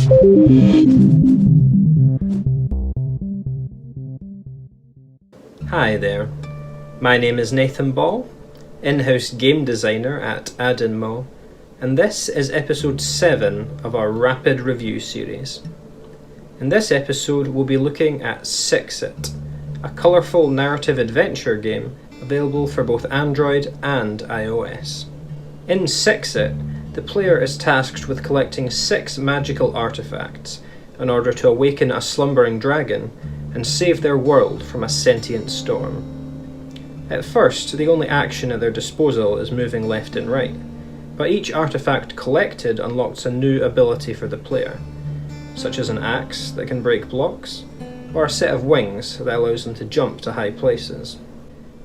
Hi there, my name is Nathan Ball, in-house game designer at AdInMo, and this is episode 7 of our Rapid Review series. In this episode we'll be looking at Sixit, a colourful narrative adventure game available for both Android and iOS. In Sixit, the player is tasked with collecting 6 magical artifacts in order to awaken a slumbering dragon and save their world from a sentient storm. At first, the only action at their disposal is moving left and right, but each artifact collected unlocks a new ability for the player, such as an axe that can break blocks, or a set of wings that allows them to jump to high places.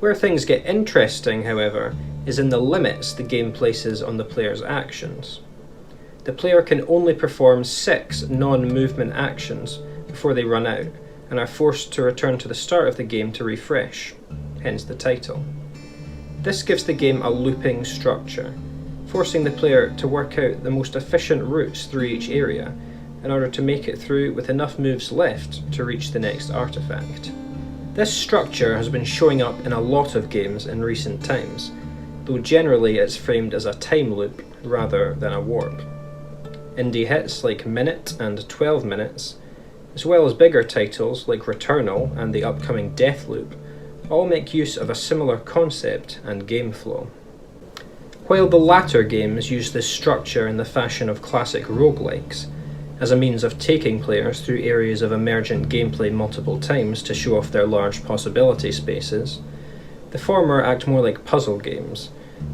Where things get interesting, however, is in the limits the game places on the player's actions. The player can only perform 6 non-movement actions before they run out, and are forced to return to the start of the game to refresh, hence the title. This gives the game a looping structure, forcing the player to work out the most efficient routes through each area in order to make it through with enough moves left to reach the next artifact. This structure has been showing up in a lot of games in recent times, though generally it's framed as a time loop rather than a warp. Indie hits like Minute and 12 Minutes, as well as bigger titles like Returnal and the upcoming Deathloop, all make use of a similar concept and game flow. While the latter games use this structure in the fashion of classic roguelikes, as a means of taking players through areas of emergent gameplay multiple times to show off their large possibility spaces, the former act more like puzzle games,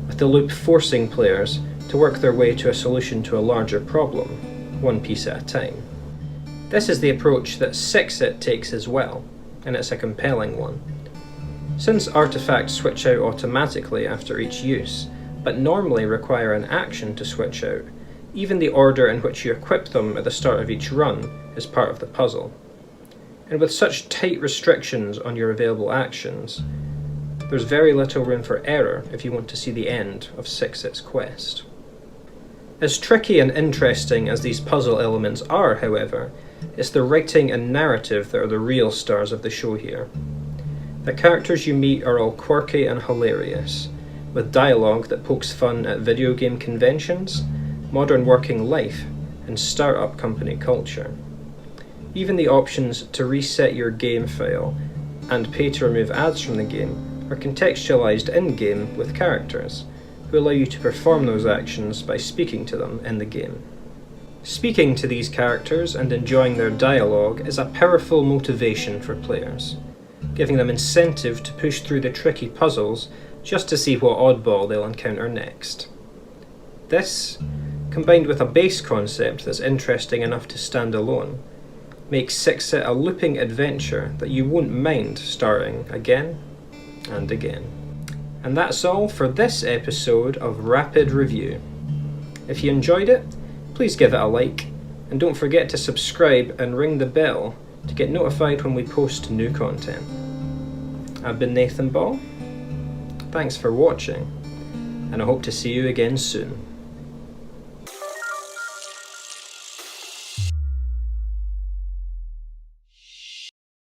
with the loop forcing players to work their way to a solution to a larger problem, one piece at a time. This is the approach that Sixit takes as well, and it's a compelling one. Since artifacts switch out automatically after each use, but normally require an action to switch out, even the order in which you equip them at the start of each run is part of the puzzle. And with such tight restrictions on your available actions, there's very little room for error if you want to see the end of Sixit's quest. As tricky and interesting as these puzzle elements are, however, it's the writing and narrative that are the real stars of the show here. The characters you meet are all quirky and hilarious, with dialogue that pokes fun at video game conventions, modern working life, and startup company culture. Even the options to reset your game file and pay to remove ads from the game are contextualized in-game with characters, who allow you to perform those actions by speaking to them in the game. Speaking to these characters and enjoying their dialogue is a powerful motivation for players, giving them incentive to push through the tricky puzzles just to see what oddball they'll encounter next. This, combined with a base concept that's interesting enough to stand alone, makes Sixit a looping adventure that you won't mind starting again and again. And that's all for this episode of Rapid Review. If you enjoyed it, please give it a like, and don't forget to subscribe and ring the bell to get notified when we post new content. I've been Nathan Ball, thanks for watching, and I hope to see you again soon.